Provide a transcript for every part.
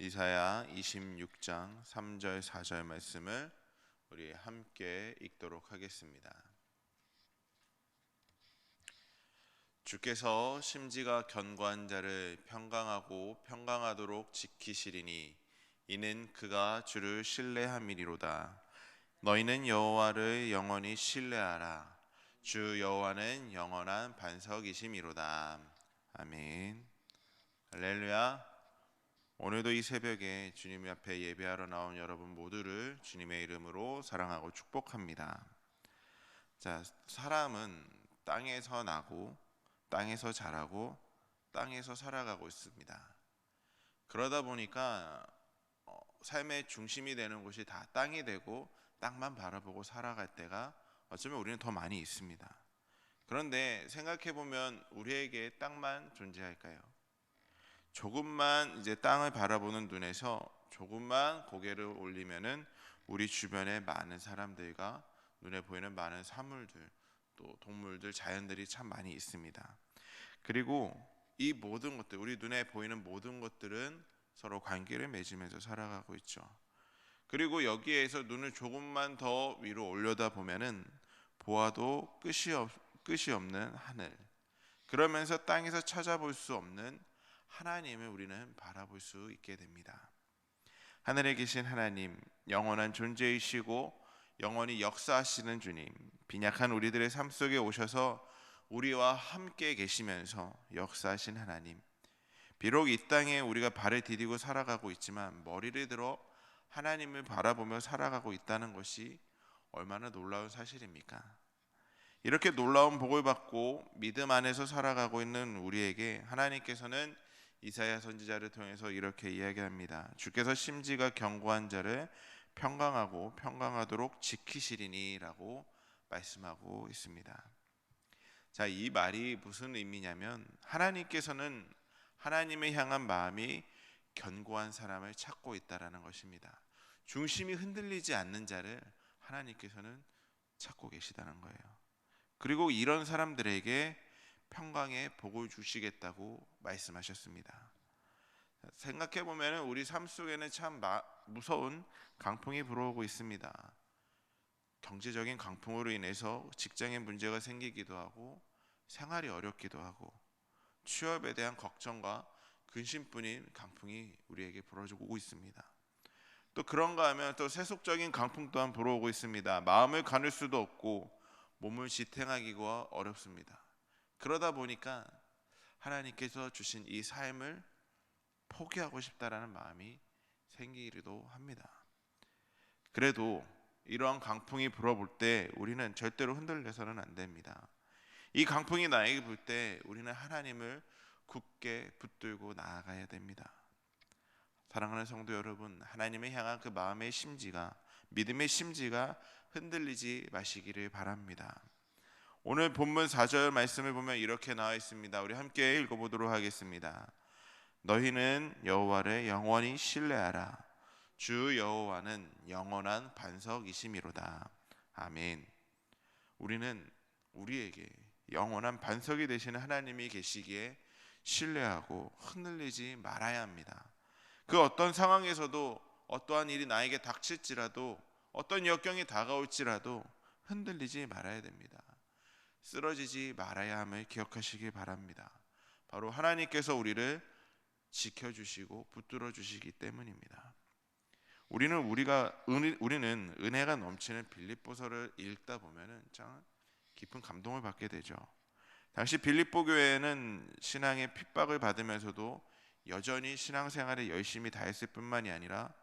이사야 26장 3절 4절 말씀을 우리 함께 읽도록 하겠습니다. 주께서 심지가 견고한 자를 평강하고 평강하도록 지키시리니 이는 그가 주를 신뢰함이리로다. 너희는 여호와를 영원히 신뢰하라. 주 여호와는 영원한 반석이심이로다. 아멘. 할렐루야. 오늘도 이 새벽에 주님 앞에 예배하러 나온 여러분 모두를 주님의 이름으로 사랑하고 축복합니다. 자, 사람은 땅에서 나고 땅에서 자라고 땅에서 살아가고 있습니다. 그러다 보니까 삶의 중심이 되는 곳이 다 땅이 되고 땅만 바라보고 살아갈 때가 어쩌면 우리는 더 많이 있습니다. 그런데 생각해 보면 우리에게 땅만 존재할까요? 조금만 이제 땅을 바라보는 눈에서 조금만 고개를 올리면은 우리 주변에 많은 사람들과 눈에 보이는 많은 사물들, 또 동물들, 자연들이 참 많이 있습니다. 그리고 이 모든 것들, 우리 눈에 보이는 모든 것들은 서로 관계를 맺으면서 살아가고 있죠. 그리고 여기에서 눈을 조금만 더 위로 올려다 보면은 보아도 끝이 없는 하늘, 그러면서 땅에서 찾아볼 수 없는 하나님을 우리는 바라볼 수 있게 됩니다. 하늘에 계신 하나님, 영원한 존재이시고 영원히 역사하시는 주님, 빈약한 우리들의 삶 속에 오셔서 우리와 함께 계시면서 역사하신 하나님, 비록 이 땅에 우리가 발을 디디고 살아가고 있지만 머리를 들어 하나님을 바라보며 살아가고 있다는 것이 얼마나 놀라운 사실입니까? 이렇게 놀라운 복을 받고 믿음 안에서 살아가고 있는 우리에게 하나님께서는 이사야 선지자를 통해서 이렇게 이야기합니다. 주께서 심지가 견고한 자를 평강하고 평강하도록 지키시리니 라고 말씀하고 있습니다. 자, 이 말이 무슨 의미냐면 하나님께서는 하나님을 향한 마음이 견고한 사람을 찾고 있다라는 것입니다. 중심이 흔들리지 않는 자를 하나님께서는 찾고 계시다는 거예요. 그리고 이런 사람들에게 평강의 복을 주시겠다고 말씀하셨습니다. 생각해 보면 우리 삶 속에는 참 무서운 강풍이 불어오고 있습니다. 경제적인 강풍으로 인해서 직장에 문제가 생기기도 하고 생활이 어렵기도 하고 취업에 대한 걱정과 근심뿐인 강풍이 우리에게 불어오고 있습니다. 또 그런가 하면 또 세속적인 강풍 또한 불어오고 있습니다. 마음을 가눌 수도 없고 몸을 지탱하기가 어렵습니다. 그러다 보니까 하나님께서 주신 이 삶을 포기하고 싶다라는 마음이 생기기도 합니다. 그래도 이러한 강풍이 불어볼 때 우리는 절대로 흔들려서는 안 됩니다. 이 강풍이 나에게 불 때 우리는 하나님을 굳게 붙들고 나아가야 됩니다. 사랑하는 성도 여러분, 하나님을 향한 그 마음의 심지가, 믿음의 심지가 흔들리지 마시기를 바랍니다. 오늘 본문 4절 말씀을 보면 이렇게 나와 있습니다. 우리 함께 읽어보도록 하겠습니다. 너희는 여호와를 영원히 신뢰하라. 주 여호와는 영원한 반석이심이로다. 아멘. 우리는 우리에게 영원한 반석이 되시는 하나님이 계시기에 신뢰하고 흔들리지 말아야 합니다. 그 어떤 상황에서도 어떠한 일이 나에게 닥칠지라도 어떤 역경이 다가올지라도 흔들리지 말아야 됩니다. 쓰러지지 말아야 함을 기억하시기 바랍니다. 바로 하나님께서 우리를 지켜주시고 붙들어 주시기 때문입니다. 우리는 은혜가 넘치는 빌립보서를 읽다 보면은 참 깊은 감동을 받게 되죠. 당시 빌립보 교회는 신앙의 핍박을 받으면서도 여전히 신앙생활에 열심히 다했을 뿐만이 아니라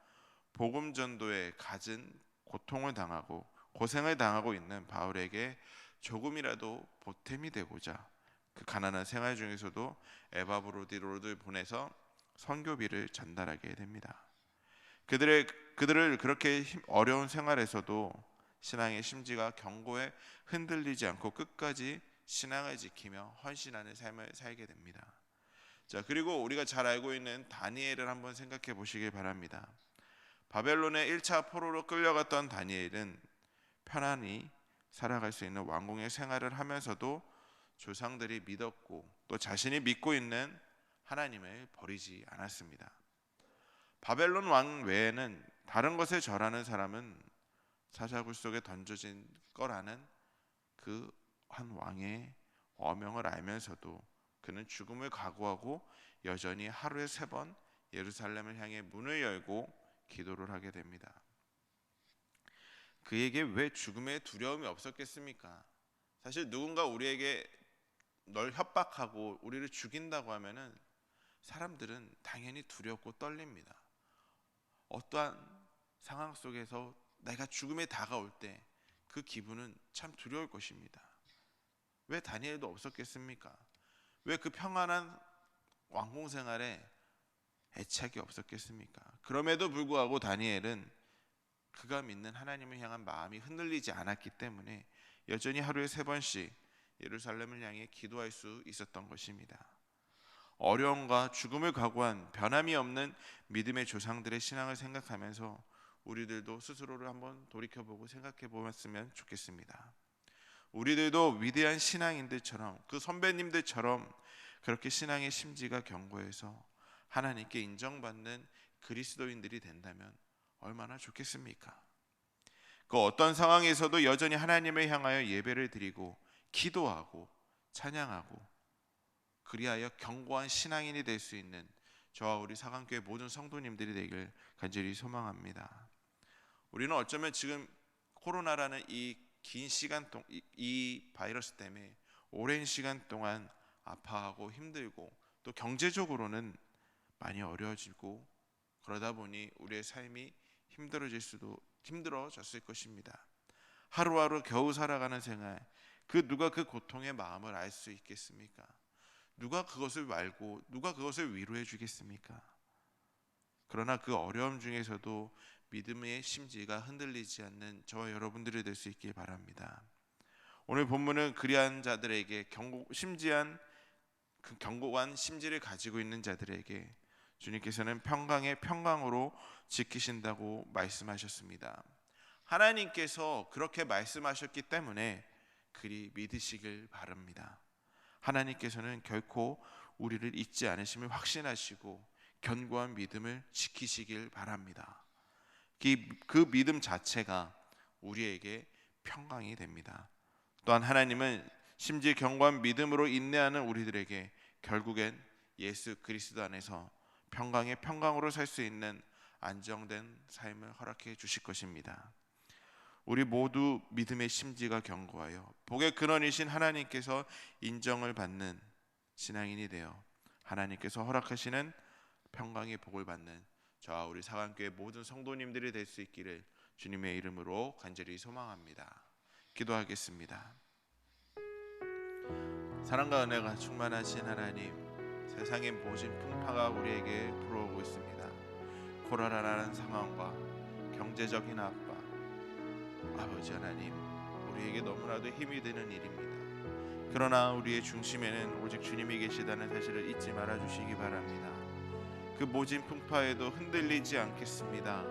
복음 전도에 갖은 고통을 당하고 고생을 당하고 있는 바울에게 조금이라도 보탬이 되고자 그 가난한 생활 중에서도 에바브로디로를 보내서 선교비를 전달하게 됩니다. 그들을 그렇게 어려운 생활에서도 신앙의 심지가 견고해 흔들리지 않고 끝까지 신앙을 지키며 헌신하는 삶을 살게 됩니다. 자, 그리고 우리가 잘 알고 있는 다니엘을 한번 생각해 보시길 바랍니다. 바벨론의 1차 포로로 끌려갔던 다니엘은 편안히 살아갈 수 있는 왕궁의 생활을 하면서도 조상들이 믿었고 또 자신이 믿고 있는 하나님을 버리지 않았습니다. 바벨론 왕 외에는 다른 것에 절하는 사람은 사자굴 속에 던져진 거라는 그 한 왕의 어명을 알면서도 그는 죽음을 각오하고 여전히 하루에 3번 예루살렘을 향해 문을 열고 기도를 하게 됩니다. 그에게 왜 죽음의 두려움이 없었겠습니까? 사실 누군가 우리에게 널 협박하고 우리를 죽인다고 하면은 사람들은 당연히 두렵고 떨립니다. 어떠한 상황 속에서 내가 죽음에 다가올 때 그 기분은 참 두려울 것입니다. 왜 다니엘도 없었겠습니까? 왜 그 평안한 왕궁 생활에 애착이 없었겠습니까? 그럼에도 불구하고 다니엘은 그가 믿는 하나님을 향한 마음이 흔들리지 않았기 때문에 여전히 하루에 3번씩 예루살렘을 향해 기도할 수 있었던 것입니다. 어려움과 죽음을 각오한 변함이 없는 믿음의 조상들의 신앙을 생각하면서 우리들도 스스로를 한번 돌이켜보고 생각해 보았으면 좋겠습니다. 우리들도 위대한 신앙인들처럼 그 선배님들처럼 그렇게 신앙의 심지가 견고해서 하나님께 인정받는 그리스도인들이 된다면 얼마나 좋겠습니까? 그 어떤 상황에서도 여전히 하나님을 향하여 예배를 드리고 기도하고 찬양하고 그리하여 견고한 신앙인이 될 수 있는 저와 우리 사강교회 모든 성도님들이 되길 간절히 소망합니다. 우리는 어쩌면 지금 코로나라는 이 긴 시간 동안 이 바이러스 때문에 오랜 시간 동안 아파하고 힘들고 또 경제적으로는 많이 어려워지고 그러다 보니 우리의 삶이 힘들어졌을 것입니다. 하루하루 겨우 살아가는 생활, 누가 그 고통의 마음을 알 수 있겠습니까? 누가 그것을 알고 누가 그것을 위로해 주겠습니까? 그러나 그 어려움 중에서도 믿음의 심지가 흔들리지 않는 저와 여러분들이 될 수 있길 바랍니다. 오늘 본문은 그리한 자들에게 견고한 심지를 가지고 있는 자들에게 주님께서는 평강의 평강으로 지키신다고 말씀하셨습니다. 하나님께서 그렇게 말씀하셨기 때문에 그리 믿으시길 바랍니다. 하나님께서는 결코 우리를 잊지 않으심을 확신하시고 견고한 믿음을 지키시길 바랍니다. 그 믿음 자체가 우리에게 평강이 됩니다. 또한 하나님은 심지어 견고한 믿음으로 인내하는 우리들에게 결국엔 예수 그리스도 안에서 평강의 평강으로 살 수 있는 안정된 삶을 허락해 주실 것입니다. 우리 모두 믿음의 심지가 견고하여 복의 근원이신 하나님께서 인정을 받는 신앙인이 되어 하나님께서 허락하시는 평강의 복을 받는 저와 우리 사강교회 모든 성도님들이 될 수 있기를 주님의 이름으로 간절히 소망합니다. 기도하겠습니다. 사랑과 은혜가 충만하신 하나님, 세상의 모진 풍파가 우리에게 불어오고 있습니다. 코로나라는 상황과 경제적인 압박, 아버지 하나님, 우리에게 너무나도 힘이 되는 일입니다. 그러나 우리의 중심에는 오직 주님이 계시다는 사실을 잊지 말아 주시기 바랍니다. 그 모진 풍파에도 흔들리지 않겠습니다.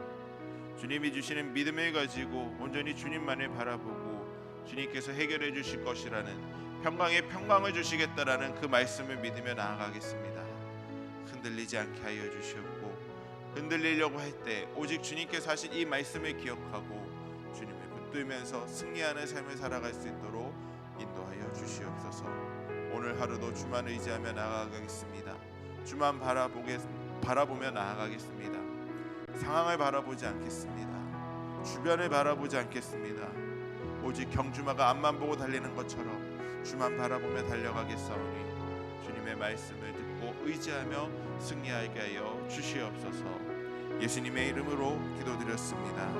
주님이 주시는 믿음을 가지고 온전히 주님만을 바라보고 주님께서 해결해 주실 것이라는 평강의 평강을 주시겠다라는 그 말씀을 믿으며 나아가겠습니다. 흔들리지 않게 하여 주시옵고 흔들리려고 할 때 오직 주님께서 하신 이 말씀을 기억하고 주님을 붙들면서 승리하는 삶을 살아갈 수 있도록 인도하여 주시옵소서. 오늘 하루도 주만 의지하며 나아가겠습니다. 주만 바라보며 나아가겠습니다. 상황을 바라보지 않겠습니다. 주변을 바라보지 않겠습니다. 오직 경주마가 앞만 보고 달리는 것처럼 주만 바라보며 달려가겠사오니 주님의 말씀을 듣고 의지하며 승리하게 하여 주시옵소서. 예수님의 이름으로 기도드렸습니다.